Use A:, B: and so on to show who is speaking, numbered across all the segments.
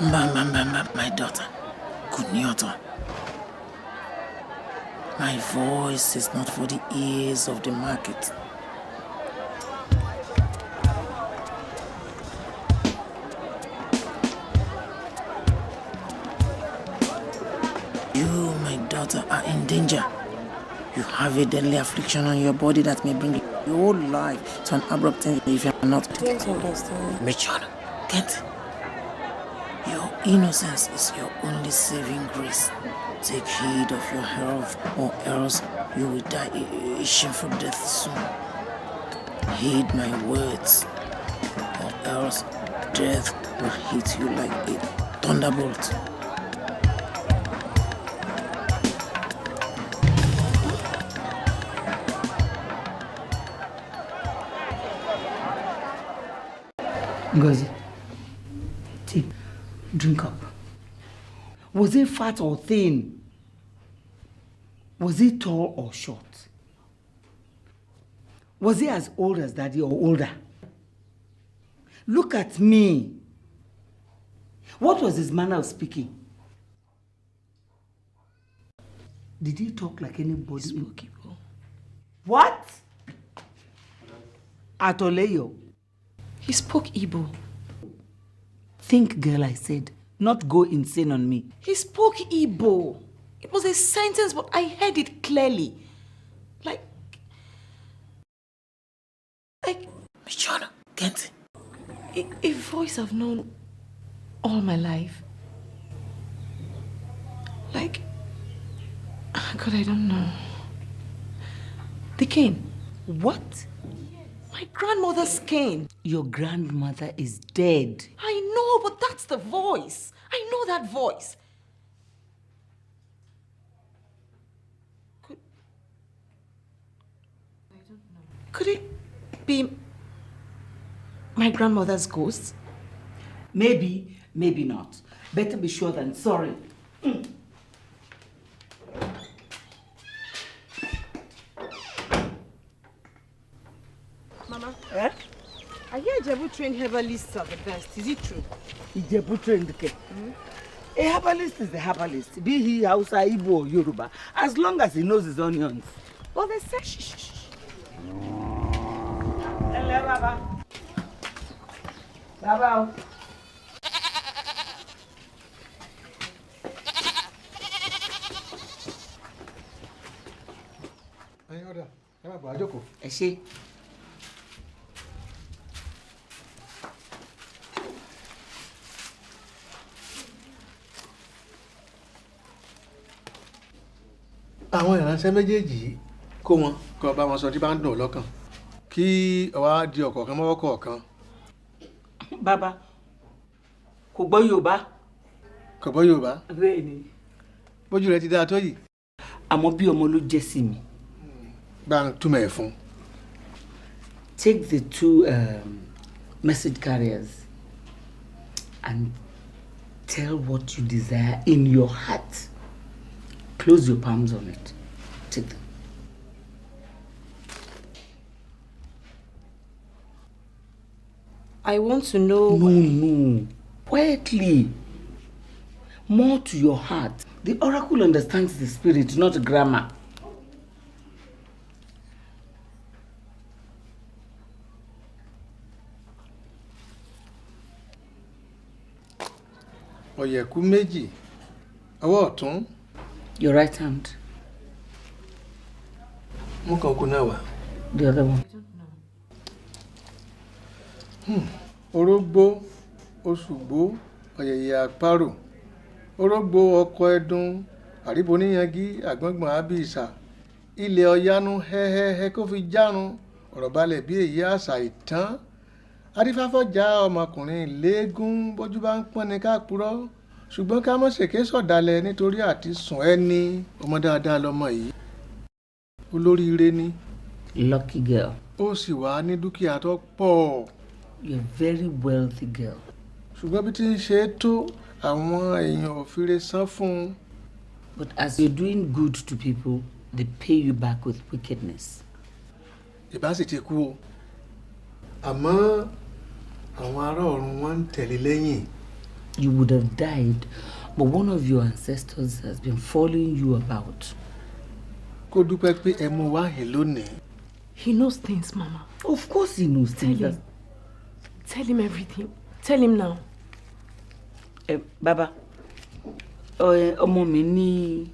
A: My daughter, Kunyoto. My voice is not for the ears of the market. You, my daughter, are in danger. You have a deadly affliction on your body that may bring your whole life to an abrupt end if you are not.
B: I don't understand.
A: Richard, Kent, your innocence is your only saving grace. Take heed of your health, or else you will die a shameful death soon. Heed my words, or else death will hit you like a thunderbolt.
C: Ngozi, take, drink up. Was he fat or thin? Was he tall or short? Was he as old as Daddy or older? Look at me. What was his manner of speaking? Did he talk like anybody?
B: He spoke Igbo.
C: What? Atoleyo.
B: He spoke Igbo.
C: Think, girl, I said. Not go insane on me.
B: He spoke Igbo. It was a sentence, but I heard it clearly. Like...
A: Michonna, Kent.
B: A voice I've known all my life. Like... God, I don't know. The cane.
C: What?
B: My grandmother's cane.
C: Your grandmother is dead.
B: I know, but that's the voice. I know that voice. Could it be my grandmother's ghost?
C: Maybe, maybe not. Better be sure than sorry.
D: Mama,
C: I
D: hear Ijebu trained herbalists are the best. Is it true?
C: Ijebu trained, okay. A herbalist is a herbalist, be he Hausa, Igbo, or Yoruba, as long as he knows his onions.
D: Well, they say shh.
C: Hello, Baba. Baba.
E: Hey, order. Come on, Joko.
C: Is she?
E: Àwọn ìránṣẹ́ méjèèjì kó wọn kó bá wọn sọ tí bá ń dùn lọ́kàn kí ó wá di ọ̀kọ̀ọ̀kan mọ́wọ́ kọ̀ọ̀kan.
C: Bàbá kò gbọ́ Yorùbá.
E: Kò gbọ́ Yorùbá.
C: Bẹ́ẹ̀ ni.
E: Bójú rẹ̀ ti dáa tó yìí.
C: Àmọ́ bí ọmọ ló jẹ́ sí mi.
E: Bá ń túmọ̀ ẹ̀ fún.
C: Take the two message carriers and tell what you desire in your heart. Close your palms on it. Take them.
B: I want to know...
C: No. Quietly. More to your heart. The oracle understands the spirit, not grammar.
E: Ọ̀yẹ̀kú méjì. Ọwọ́ ọ̀tún.
C: Your right hand.
E: Mú kan kú náà wá.
C: The other one.
E: Orógbó, Òṣùgbó, ọ̀yẹ̀yẹ̀ àparò. Orógbó ọkọ ẹdun, àríbo níyangí, àgbọ̀ngbọ̀n àbísà. Ilẹ̀ ọ̀yanu hẹ́hẹ́hẹ́ kó fi járun. Ọ̀rọ̀ balẹ̀ bí èyí àṣà ìtàn. Adífáfọ́jà ọmọkùnrin léegun bójú bá ń pọ́n ni ká purọ́. Ṣùgbọ́n ká mọ̀ ṣèké sọ̀dálẹ̀ nítorí àti sùn ẹni. Ọmọ dáadáa lọmọ yìí. Olóríire ni.
C: Lucky girl.
E: Ó sì wà ní dúkìá tó pọ̀.
C: You're a very wealthy girl.
E: Ṣùgbọ́n bí tí ń ṣe é tó àwọn èèyàn ò fi re san fún un.
C: But as you're doing good to people, they pay you back with wickedness.
E: Ìbá sì ti kú o. Àmọ́ àwọn ará ọ̀run wọn ń tẹ̀lé lẹ́yìn
C: you would have died, but one of your ancestors has been following you about.
B: He knows things, Mama.
C: Of course he knows things.
B: Tell him everything. Tell him now.
C: Baba, ọmọ mi ní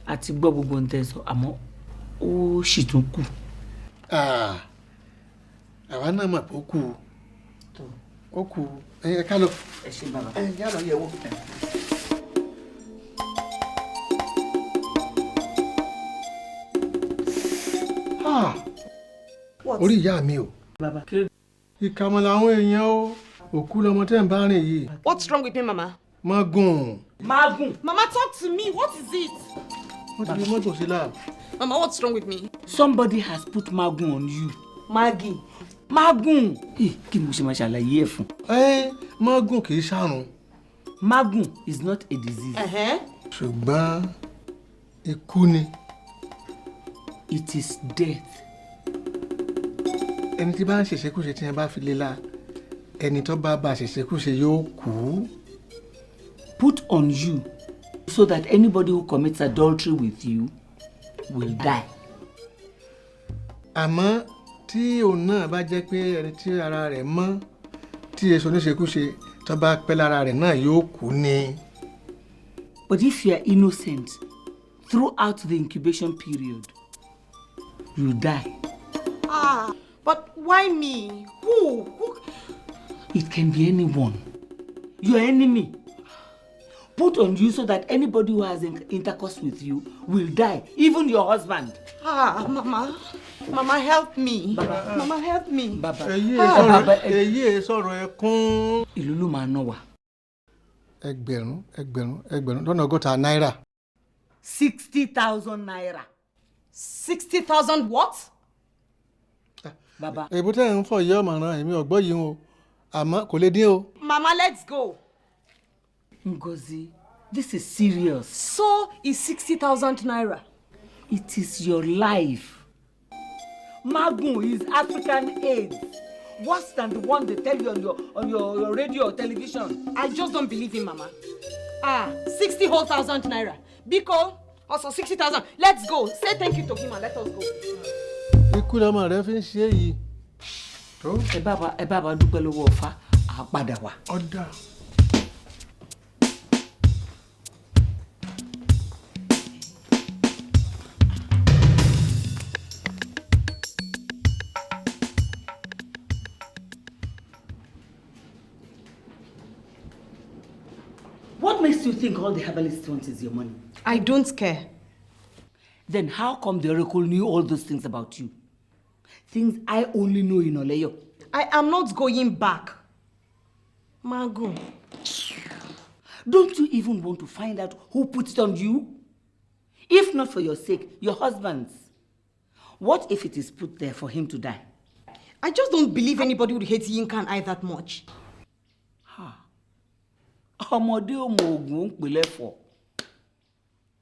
C: àti gbọ́ gbogbo ǹtẹ́ sọ àmọ́ ó sì tún kù.
E: Àwa náà mọ̀ pé ó kù. Ó kù. Ẹ ká lọ.
C: Ẹ ṣé bàbá.
E: Yá lọ yẹ̀wò. Orí ìyá mi o.
C: Baba.
E: Ìkàmọ̀ làwọn èèyàn o. Òkú lọmọ tẹ́ ń bá rìn yìí.
B: What's wrong with me, Mama?
E: Magun.
B: Mama, talk to me. What is it?
E: Wọ́n ti fi mọ́tò sí láà.
B: Mama, what's wrong with me?
C: Somebody has put magun on you.
B: Maggie.
C: Magun. Kí ni mo ṣe máa ṣàlàyé ẹ̀ fún?
E: Magun kì í ṣàrùn.
C: Magun is not a disease.
E: Ṣùgbọ́n ikú ni.
C: It is death.
E: Ẹni tí bá ń ṣèṣekúṣe tí ẹ bá fi lé la, ẹni tó bá bá ṣèṣekúṣe yóò kú.
C: Put on you so that anybody who commits adultery with you will die.
E: Àmọ́ tí òun náà bá jẹ́ pé ẹni tí ara rẹ̀ mọ́ tí èso oníṣekúṣe tó bá pẹ́ lára rẹ̀ náà yóò kú ni.
C: But if you are innocent throughout the incubation period, you die.
B: But why me? Who?
C: It can be anyone. Your enemy. Put on you so that anybody who has intercourse with you will die, even your husband.
B: Mama. Mama, help me.
C: Baba.
B: Mama, help me.
C: Baba.
E: Èyí sọ̀rọ̀ ẹkún.
C: Ìlú ló máa ná wa.
E: Ẹgbẹ̀rún lọ́nà ọgọ́ta náírà.
C: 60,000 naira.
B: 60,000 what?
C: Baba.
E: Èbú tẹ́ ń fọ ìyá ọ̀mọ̀ràn èmi ọ̀gbọ́ yìí o, àmọ́ kò lè dín o.
B: Mama, let's go.
C: Ngozi, this is serious.
B: So is 60,000 naira.
C: It is your life. Magun is African AIDS. Worse than the one they tell you on your radio or television.
B: I just don't believe him, Mama. 60,000 naira. Biko, also 60,000. Let's go. Say thank you to him and let us go.
E: Ikú lọmọ rẹ fi ń ṣe yìí.
C: Ẹ bàbá dúpẹ́ lọ́wọ́ Ọ̀fà, á padà wá.
E: Ọ̀dà.
C: What makes you think all the herbalists want is your money?
B: I don't care.
C: Then how come the oracle knew all those things about you? Things I only know in Oleyo.
B: I am not going back. Magun.
C: Don't you even want to find out who put it on you? If not for your sake, your husband's. What if it is put there for him to die?
B: I just don't believe anybody would hate Yinka and I that much.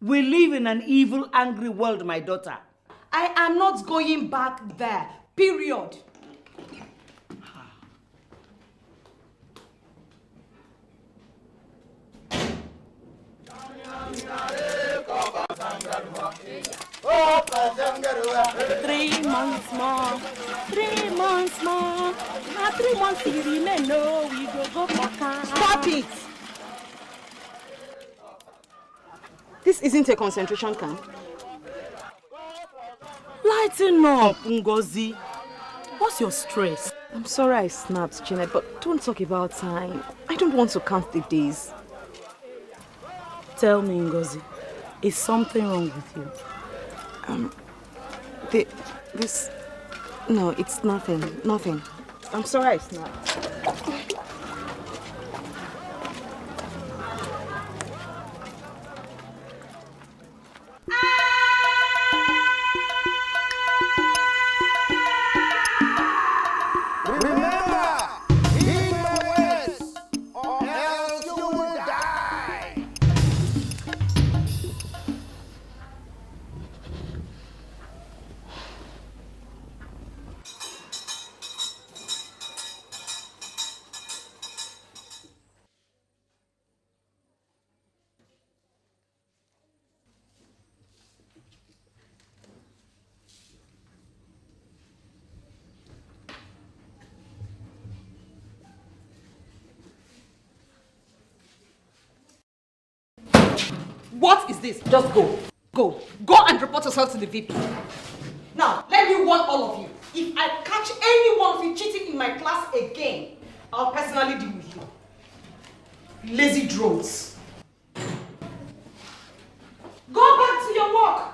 C: We live in an evil, angry world, my daughter.
B: I am not going back there. Period.
F: Three months more. 3 months more. Now 3 months to remain. No, we go for car.
B: Stop it! This isn't a concentration camp.
F: Lighten up, Ngozi. What's your stress?
B: I'm sorry I snapped, Janet, but don't talk about time. I don't want to count the days.
F: Tell me, Ngozi, is something wrong with you?
B: No, it's nothing. Nothing. I'm sorry I snapped. What is this? Just go. Go. Go and report yourself to the VP. Now, let me warn all of you. If I catch any one of you cheating in my class again, I'll personally deal with you. Lazy drones. Go back to your work.